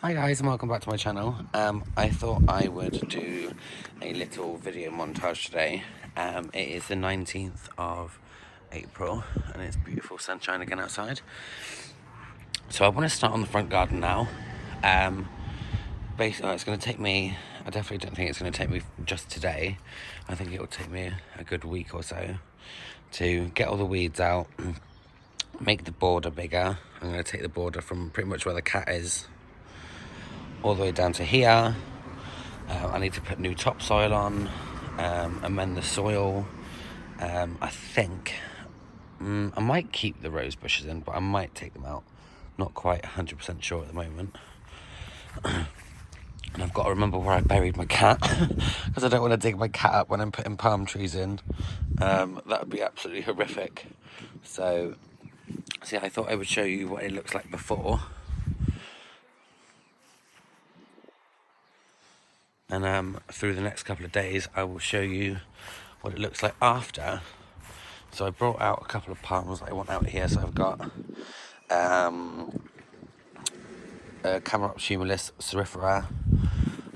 Hi guys and welcome back to my channel. I thought I would do a little video montage today. It is the 19th of April and it's beautiful sunshine again outside. So I want to start on the front garden now. Basically, it's going to take me, I definitely don't think it's going to take me just today. I think it will take me a good week or so to get all the weeds out, make the border bigger. I'm going to take the border from pretty much where the cat is all the way down to here. I need to put new topsoil on, amend the soil. I think I might keep the rose bushes in, but I might take them out. Not quite 100% sure at the moment. And I've got to remember where I buried my cat because I don't want to dig my cat up when I'm putting palm trees in. That would be absolutely horrific. So I thought I would show you what it looks like before. And through the next couple of days, I will show you what it looks like after. So I brought out a couple of palms that I want out here. So I've got Camerops humilis cerifera.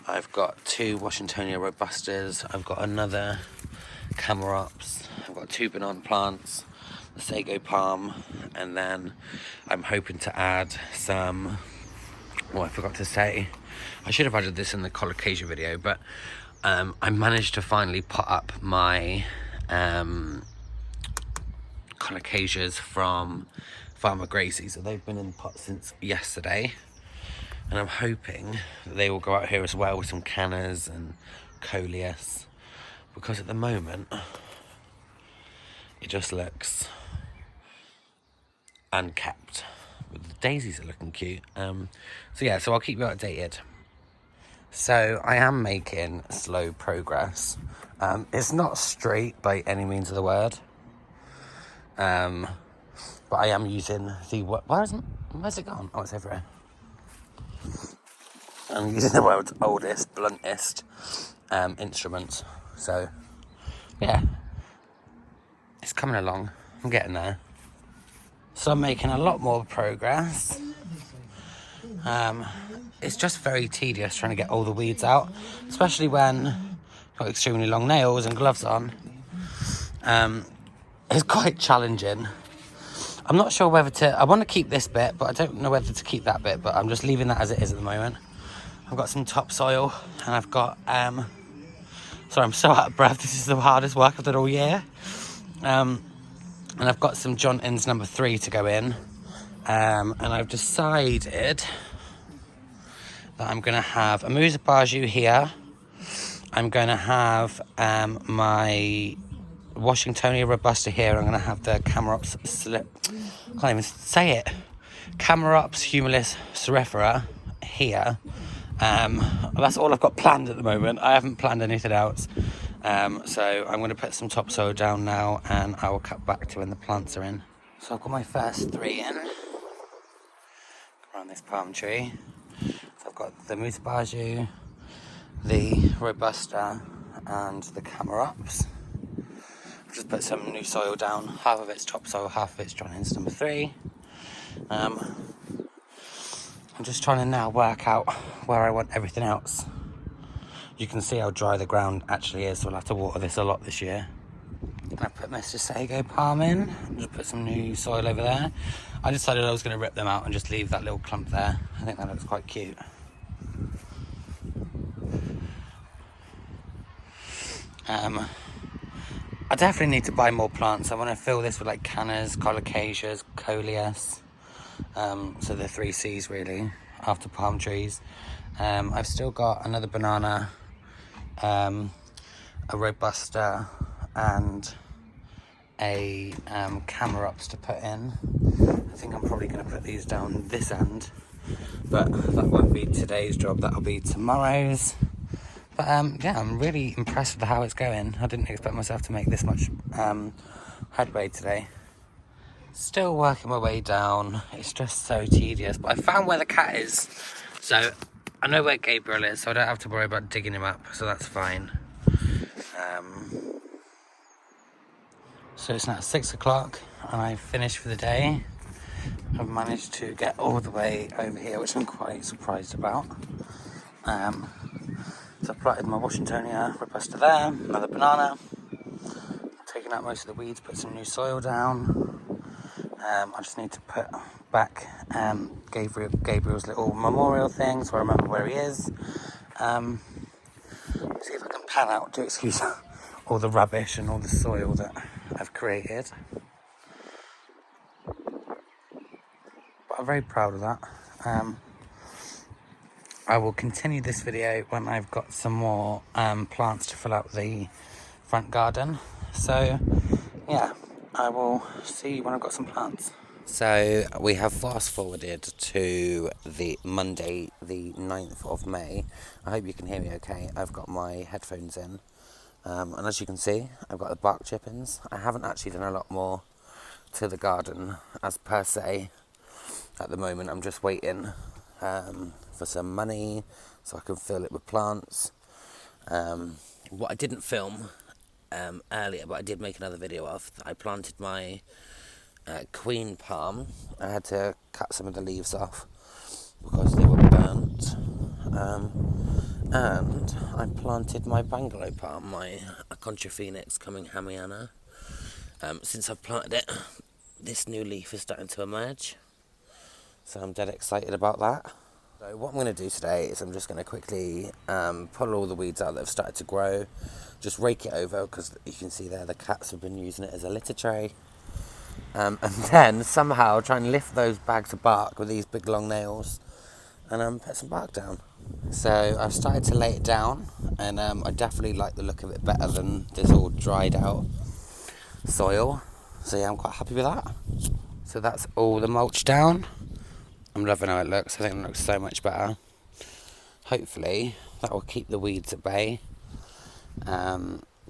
I've got two Washingtonia robustas. I've got another Camerops. I've got two banana plants, the sago palm, and then I'm hoping to add some. Oh, I forgot to say, I should have added this in the colocasia video, but I managed to finally pot up my colocasias from Farmer Gracie. So they've been in the pot since yesterday, and I'm hoping that they will go out here as well with some cannas and coleus, because at the moment it just looks unkept. But the daisies are looking cute. So I'll keep you updated. So I am making slow progress. It's not straight by any means of the word. But I am using the, where's it gone? Oh, it's over here. I'm using the world's oldest, bluntest instruments. So yeah, it's coming along. I'm getting there. So I'm making a lot more progress. It's just very tedious trying to get all the weeds out, especially when you've got extremely long nails and gloves on. It's quite challenging. I'm not sure whether to, I want to keep this bit, but I don't know whether to keep that bit, but I'm just leaving that as it is at the moment. I've got some topsoil and I've got, sorry, I'm so out of breath. This is the hardest work I've done all year. And I've got some Jontins number 3 to go in. And I've decided that I'm going to have a Musa Baju here. I'm going to have my Washingtonia Robusta here. I'm going to have the Camerops I can't even say it. Camerops humilis cerifera here. That's all I've got planned at the moment. I haven't planned anything else. So I'm going to put some topsoil down now and I will cut back to when the plants are in. So I've got my first 3 in around this palm tree. So I've got the Musa Baju, the Robusta and the Camerops. I've just put some new soil down. Half of it's topsoil, half of it's Jontins number 3. I'm just trying to now work out where I want everything else. You can see how dry the ground actually is, so I'll have to water this a lot this year. I put Mr. Sago palm in, just put some new soil over there. I decided I was going to rip them out and just leave that little clump there. I think that looks quite cute. I definitely need to buy more plants. I want to fill this with like cannas, colocasias, coleus. So the 3 C's really, after palm trees. I've still got another banana, a Robusta and a Camerops to put in. I think I'm probably going to put these down this end, but that won't be today's job, that'll be tomorrow's. But yeah, I'm really impressed with how it's going. I didn't expect myself to make this much headway today. Still working my way down. It's just so tedious, but I found where the cat is, so I know where Gabriel is, so I don't have to worry about digging him up, so that's fine. So it's now 6 o'clock and I've finished for the day. I've managed to get all the way over here, which I'm quite surprised about. So I've planted my Washingtonia robusta there, another banana, taken out most of the weeds, put some new soil down. I just need to put back Gabriel's little memorial thing so I remember where he is. See if I can pan out to excuse all the rubbish and all the soil that I've created. But I'm very proud of that. I will continue this video when I've got some more plants to fill out the front garden. So yeah, I will see you when I've got some plants. So we have fast forwarded to the Monday, the 9th of May. I hope you can hear me okay. I've got my headphones in. And as you can see, I've got the bark chippings. I haven't actually done a lot more to the garden as per se. At the moment, I'm just waiting for some money so I can fill it with plants. What I didn't film earlier, but I did make another video of, I planted my queen palm. I had to cut some of the leaves off because they were burnt. And I planted my bungalow palm, my Acontia Phoenix coming Hamiana. Since I've planted it, this new leaf is starting to emerge. So I'm dead excited about that. So what I'm going to do today is I'm just going to quickly pull all the weeds out that have started to grow. Just rake it over because you can see there the cats have been using it as a litter tray. And then somehow try and lift those bags of bark with these big long nails and put some bark down. So I've started to lay it down and I definitely like the look of it better than this all dried out soil. So yeah, I'm quite happy with that. So that's all the mulch down. I'm loving how it looks. I think it looks so much better. Hopefully that will keep the weeds at bay,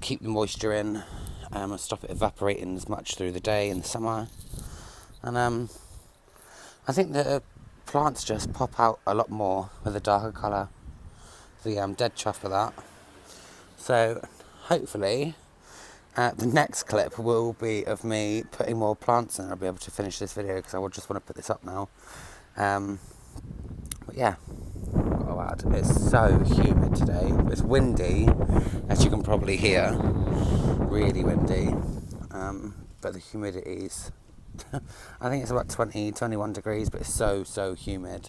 keep the moisture in, and stop it evaporating as much through the day in the summer. And I think the plants just pop out a lot more with a darker colour. So yeah, I'm dead chuffed with that. So hopefully the next clip will be of me putting more plants in. I'll be able to finish this video because I would just want to put this up now. But yeah, I've got to add, it's so humid today. It's windy, as you can probably hear, really windy. But the humidity's, I think it's about 20, 21 degrees, but it's so humid,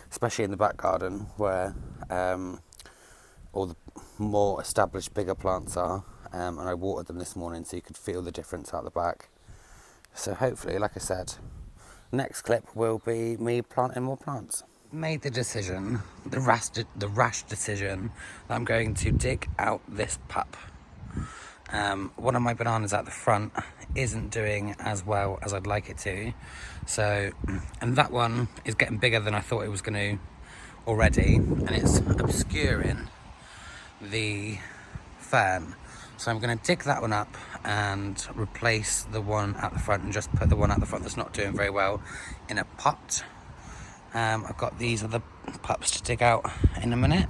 especially in the back garden where all the more established, bigger plants are. And I watered them this morning so you could feel the difference out the back. So hopefully, like I said, next clip will be me planting more plants. Made the decision, the rash decision, that I'm going to dig out this pup. One of my bananas at the front isn't doing as well as I'd like it to. So, and that one is getting bigger than I thought it was going to already, and it's obscuring the fern. So I'm going to dig that one up and replace the one at the front and just put the one at the front that's not doing very well in a pot. I've got these other pups to dig out in a minute.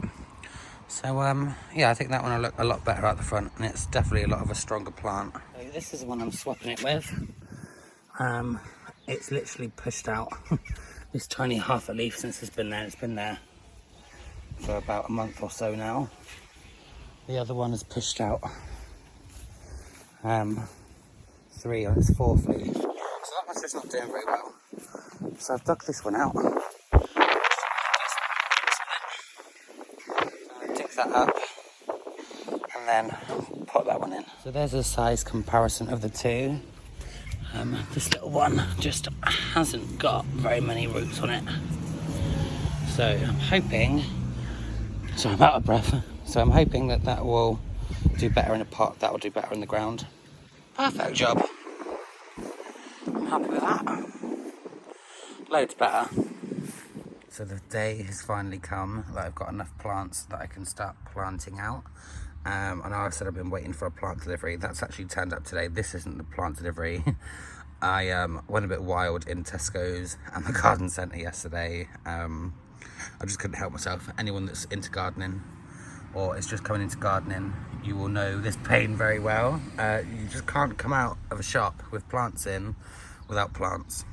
So yeah, I think that one will look a lot better at the front, and it's definitely a lot of a stronger plant. So this is the one I'm swapping it with. It's literally pushed out this tiny half a leaf since it's been there. It's been there for about a month or so now. The other one is pushed out 3 on its 4th leaf. So that one's just not doing very well. So I've dug this one out. Dig that up and then put that one in. So there's a size comparison of the two. This little one just hasn't got very many roots on it. So I'm hoping, so I'm out of breath. So I'm hoping that that will do better in a pot, that will do better in the ground. Perfect job. I'm happy with that. Loads better. So the day has finally come that I've got enough plants that I can start planting out. I know I said I've been waiting for a plant delivery. That's actually turned up today. This isn't the plant delivery. I went a bit wild in Tesco's and the garden centre yesterday. I just couldn't help myself. Anyone that's into gardening or is just coming into gardening, you will know this pain very well. You just can't come out of a shop with plants in without plants.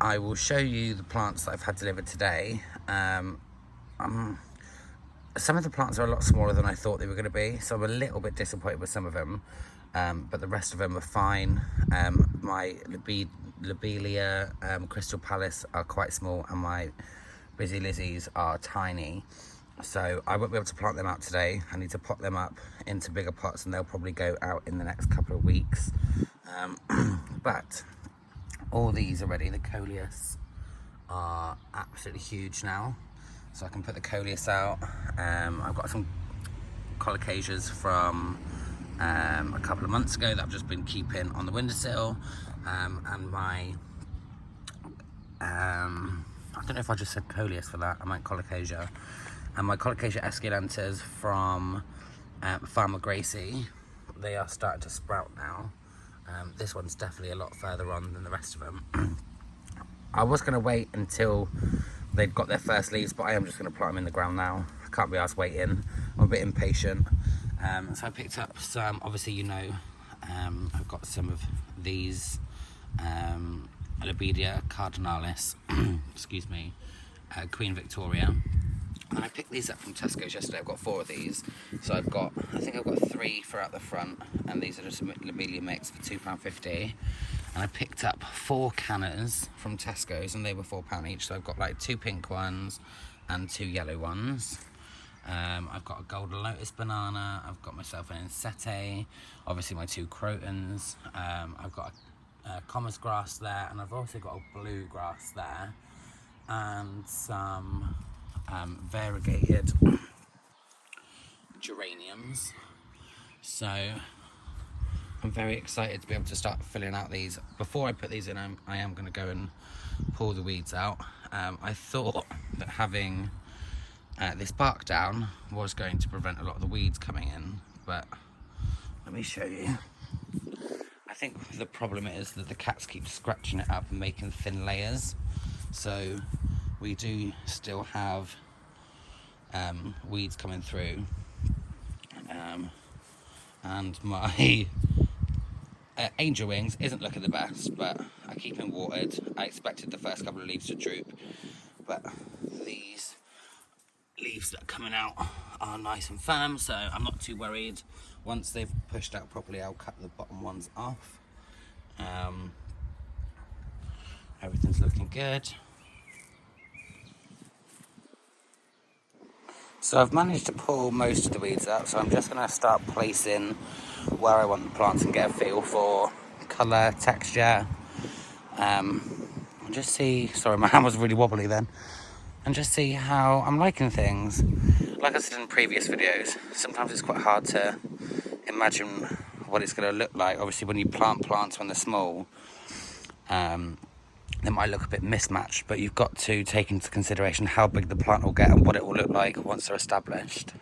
I will show you the plants that I've had delivered today. Some of the plants are a lot smaller than I thought they were going to be, so I'm a little bit disappointed with some of them, but the rest of them are fine. My lobelia, Crystal Palace are quite small, and my Busy Lizzies are tiny, so I won't be able to plant them out today. I need to pot them up into bigger pots, and they'll probably go out in the next couple of weeks. But all these are ready. The coleus are absolutely huge now, so I can put the coleus out. I've got some colocasias from a couple of months ago that I've just been keeping on the windowsill, and my I don't know if I just said coleus for that, I meant colocasia, and my colocasia esculentas from Farmer Gracie, they are starting to sprout now. This one's definitely a lot further on than the rest of them. I was going to wait until they've got their first leaves, but I am just going to plant them in the ground now. I can't be arsed waiting. I'm a bit impatient. So I picked up some, obviously you know, I've got some of these Lobelia cardinalis, excuse me, Queen Victoria. And I picked these up from Tesco's yesterday. I've got 4 of these. So I think I've got 3 for out the front, and these are just Lobelia mix for £2.50. And I picked up 4 canners from Tesco's, and they were £4 each. So I've got like 2 pink ones and 2 yellow ones. I've got a golden lotus banana. I've got myself an insete. Obviously my 2 crotons. I've got a commerce grass there, and I've also got a blue grass there, and some variegated geraniums. So I'm very excited to be able to start filling out these. Before I put these in, I am going to go and pull the weeds out. I thought that having this bark down was going to prevent a lot of the weeds coming in, but let me show you. I think the problem is that the cats keep scratching it up and making thin layers, so we do still have weeds coming through, and my angel wings isn't looking the best, but I keep him watered. I expected the first couple of leaves to droop, but these leaves that are coming out are nice and firm, so I'm not too worried. Once they've pushed out properly, I'll cut the bottom ones off. Everything's looking good. So I've managed to pull most of the weeds out, so I'm just going to start placing where I want the plants and get a feel for colour, texture, and just see, sorry my hand was really wobbly then, and just see how I'm liking things. Like I said in previous videos, sometimes it's quite hard to imagine what it's going to look like. Obviously when you plant plants when they're small, they might look a bit mismatched, but you've got to take into consideration how big the plant will get and what it will look like once they're established.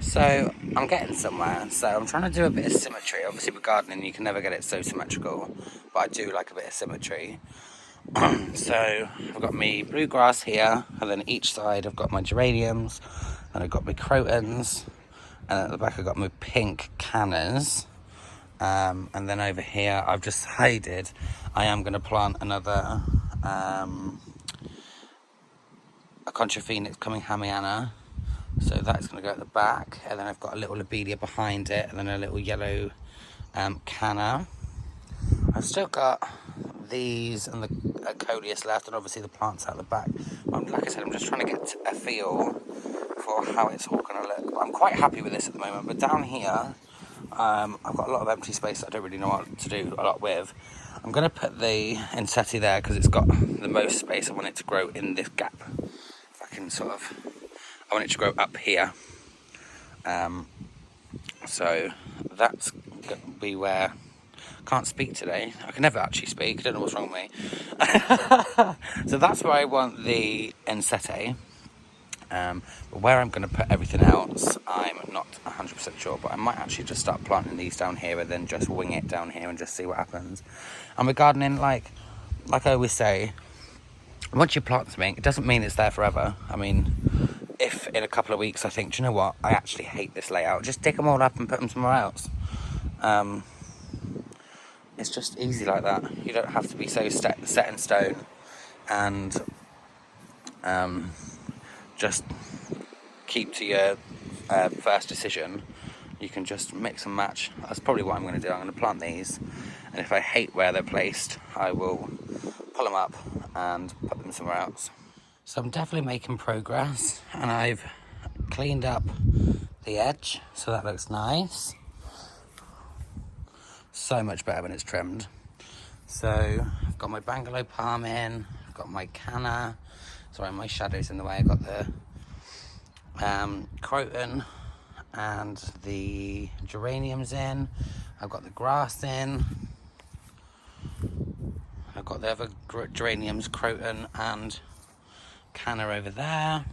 So I'm getting somewhere. So I'm trying to do a bit of symmetry. Obviously with gardening you can never get it so symmetrical, but I do like a bit of symmetry. So I've got my bluegrass here, and then each side I've got my geraniums, and I've got my crotons, and at the back I've got my pink cannas. And then over here I've decided I am going to plant another Acontia Phoenix coming Hamiana, so that's going to go at the back, and then I've got a little lobelia behind it, and then a little yellow canna. I've still got these and the coleus left, and obviously the plants out the back. Like I said, I'm just trying to get a feel for how it's all going to look. But I'm quite happy with this at the moment. But down here I've got a lot of empty space that I don't really know what to do a lot with. I'm going to put the inseti there because it's got the most space. I want it to grow in this gap. If I can sort of, I want it to grow up here. So that's going to be where, can't speak today. I can never actually speak. I don't know what's wrong with me. So that's where I want the inseti. But where I'm going to put everything else, I'm not 100% sure, but I might actually just start planting these down here and then just wing it down here and just see what happens. And with gardening, like I always say, once you plant something, it doesn't mean it's there forever. I mean, if in a couple of weeks I think, do you know what, I actually hate this layout, just dig them all up and put them somewhere else. it's just easy like that. You don't have to be so set in stone and just keep to your first decision. You can just mix and match. That's probably what I'm going to do. I'm going to plant these, and if I hate where they're placed, I will pull them up and put them somewhere else. So I'm definitely making progress, and I've cleaned up the edge, so that looks nice. So much better when it's trimmed. So I've got my bungalow palm in, I've got my canna, sorry my shadow's in the way, I've got the croton and the geraniums in, I've got the grass in, I've got the other geraniums, croton and canna over there.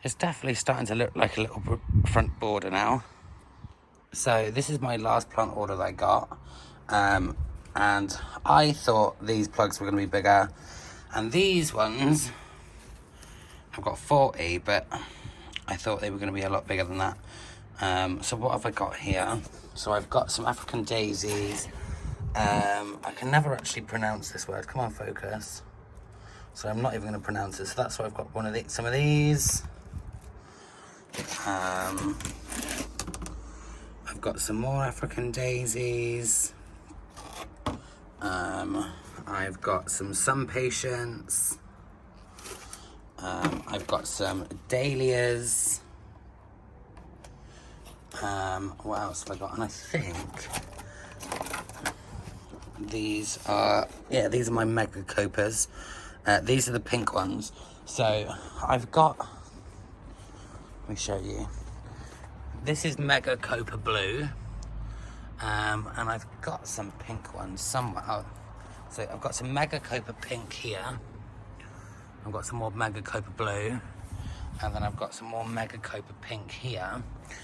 It's definitely starting to look like a little front border now. So this is my last plant order that I got, and I thought these plugs were going to be bigger, and these ones, I've got 40, but I thought they were going to be a lot bigger than that. So what have I got here? So I've got some African daisies. I can never actually pronounce this word. Come on, focus. So I'm not even going to pronounce it. So that's why I've got some of these. I've got some more African daisies. I've got some sun patience. I've got some dahlias. What else have I got? And I think these are my mega copas. These are the pink ones. So I've got, let me show you. This is Mega Copa Blue, and I've got some pink ones somewhere. Oh, so I've got some Mega Copa Pink here. I've got some more Mega Copa Blue, and then I've got some more Mega Copa Pink here.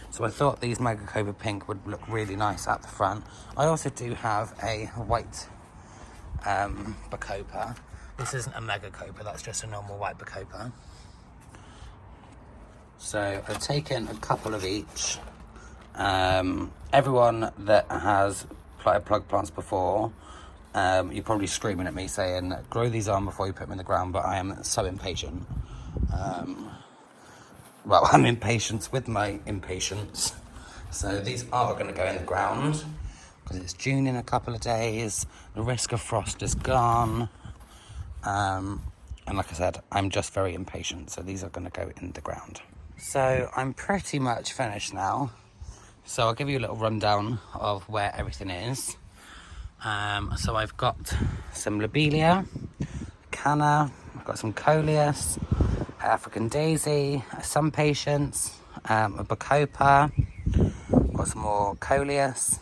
So I thought these Mega Copa Pink would look really nice at the front. I also do have a white Bacopa. This isn't a Mega Copa, that's just a normal white Bacopa. So I've taken a couple of each. Everyone that has planted plug plants before, you're probably screaming at me saying, grow these on before you put them in the ground, but I am so impatient. Well, I'm impatient with my impatience. So these are going to go in the ground because it's June in a couple of days. The risk of frost is gone. And like I said, I'm just very impatient. So these are going to go in the ground. So I'm pretty much finished now. So I'll give you a little rundown of where everything is. So I've got some lobelia, canna, I've got some coleus, African daisy, sun patience, a bacopa, got some more coleus,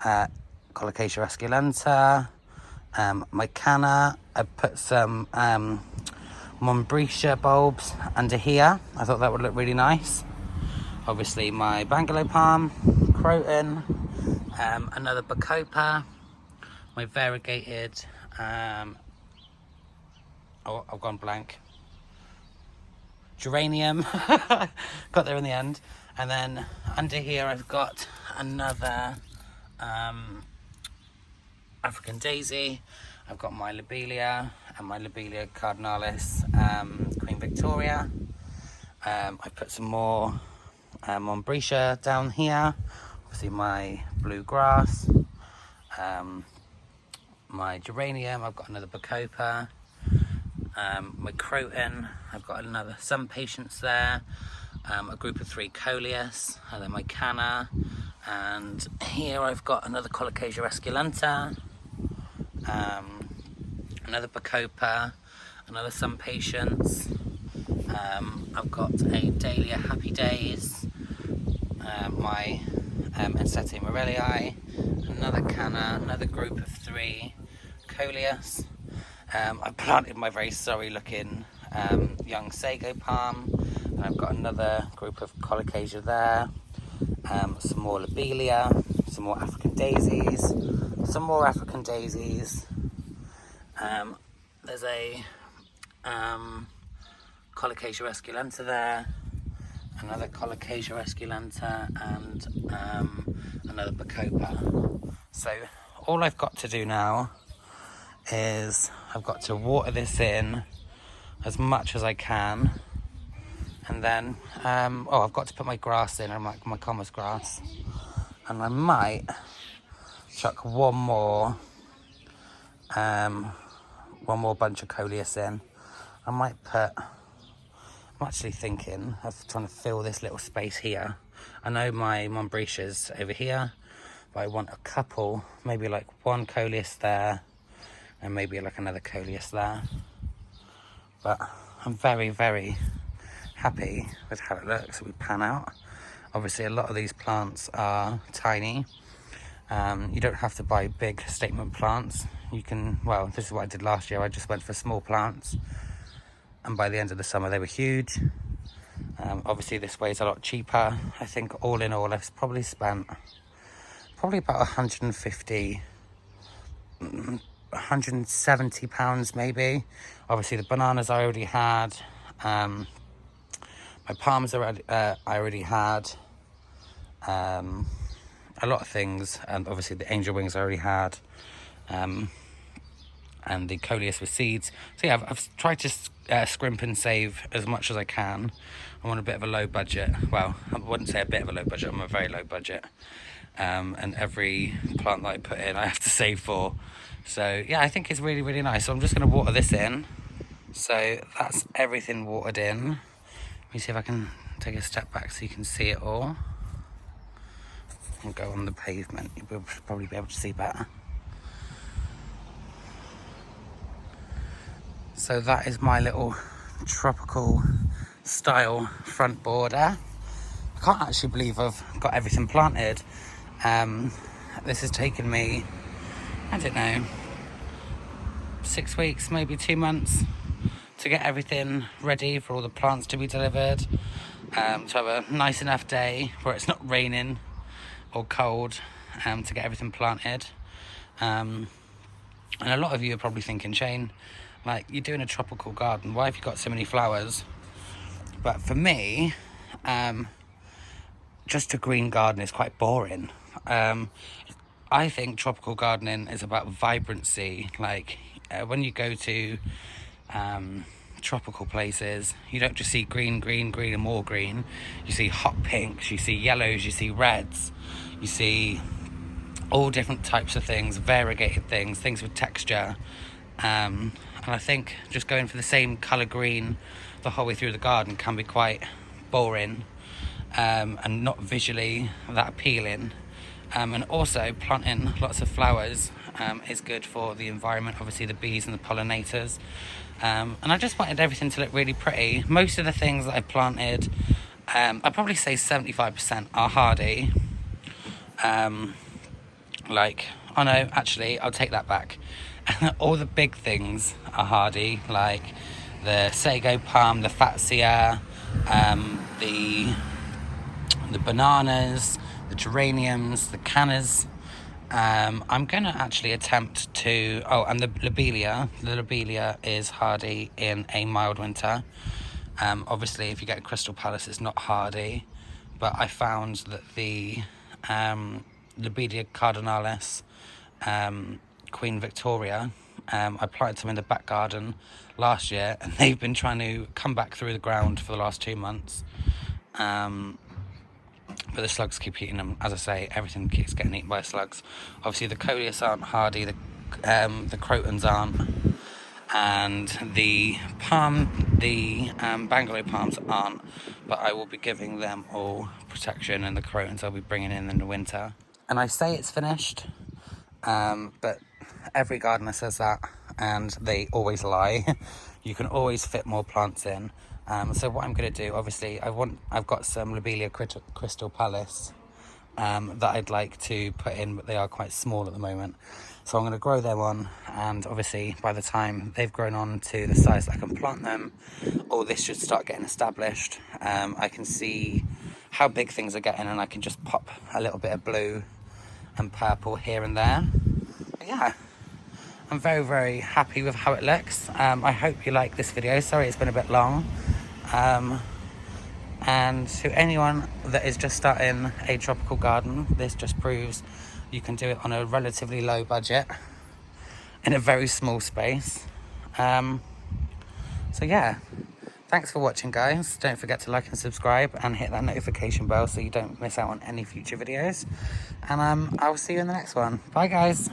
colocasia esculenta, my canna. I put some Montbretia bulbs under here. I thought that would look really nice. Obviously my bungalow palm, croton, another bacopa, my variegated, oh, I've gone blank, geranium, got there in the end. And then under here I've got another African daisy. I've got my lobelia and my lobelia cardinalis, Queen Victoria. I've put some more Montbretia down here. Obviously my bluegrass, my geranium. I've got another bacopa. My croton. I've got another sun patience there. A group of 3 coleus, and then my canna. And here I've got another colocasia esculenta. Another bacopa, another sun patience. I've got a dahlia happy days, my Ensete morellii, another canna, another group of 3 coleus. I planted my very sorry looking young sago palm, and I've got another group of colocasia there, some more lobelia, some more African daisies, some more African daisies. There's a colocasia esculenta there, another Colocasia esculenta, and another Bacopa. So all I've got to do now is I've got to water this in as much as I can, and then I've got to put my grass in, my commerce grass, and I might chuck one more bunch of coleus in. I'm actually thinking of trying to fill this little space here. I know my Monbretia's over here, but I want a couple, maybe like one coleus there and maybe like another coleus there. But I'm very, very happy with how it looks. We pan out. Obviously a lot of these plants are tiny. You don't have to buy big statement plants. You can, well, this is what I did last year. I just went for small plants, and by the end of the summer they were huge. Obviously this way is a lot cheaper. I think all in all I've probably spent about 150, 170 pounds maybe. Obviously the bananas I already had, my palms I already had, a lot of things, and obviously the angel wings I already had, and the coleus with seeds. So yeah, I've tried to scrimp and save as much as I can. I'm on a bit of a low budget. Well, I wouldn't say a bit of a low budget, I'm a very low budget. And every plant that I put in I have to save for. So yeah, I think it's really, really nice. So I'm just going to water this in. So that's everything watered in. Let me see if I can take a step back so you can see it all. And go on the pavement, you'll probably be able to see better. So that is my little tropical style front border. I can't actually believe I've got everything planted. This has taken me, I don't know, 6 weeks, maybe 2 months to get everything ready for all the plants to be delivered, to have a nice enough day where it's not raining or cold, to get everything planted. And a lot of you are probably thinking, Shane, like, you're doing a tropical garden, why have you got so many flowers? But for me, just a green garden is quite boring. I think tropical gardening is about vibrancy. Like, when you go to tropical places, you don't just see green, green, green and more green. You see hot pinks, you see yellows, you see reds, you see all different types of things, variegated things, things with texture. And I think just going for the same colour green the whole way through the garden can be quite boring, and not visually that appealing. And also planting lots of flowers is good for the environment, obviously the bees and the pollinators. And I just wanted everything to look really pretty. Most of the things that I planted, I'd probably say 75% are hardy. I'll take that back. All the big things are hardy, like the sago palm, the fatsia, the bananas, the geraniums, the cannas. I'm going to actually attempt to... Oh, and the lobelia. The lobelia is hardy in a mild winter. Obviously, if you get a Crystal Palace, it's not hardy. But I found that the lobelia cardinalis, Queen Victoria, I planted them in the back garden last year, and they've been trying to come back through the ground for the last 2 months. But the slugs keep eating them. As I say, everything keeps getting eaten by slugs. Obviously the coleus aren't hardy, the crotons aren't, and the Bangalore palms aren't, but I will be giving them all protection, and the crotons I'll be bringing in the winter. And I say it's finished, but every gardener says that, and they always lie. You can always fit more plants in. So what I'm going to do, obviously, I've got some lobelia Crystal Palace that I'd like to put in, but they are quite small at the moment. So I'm going to grow them on, and obviously by the time they've grown on to the size that I can plant them, all this should start getting established. I can see how big things are getting, and I can just pop a little bit of blue and purple here and there. But yeah, I'm very, very happy with how it looks. I hope you like this video. Sorry it's been a bit long. And to anyone that is just starting a tropical garden, this just proves you can do it on a relatively low budget in a very small space. So yeah, thanks for watching, guys. Don't forget to like and subscribe and hit that notification bell so you don't miss out on any future videos. And I will see you in the next one. Bye, guys.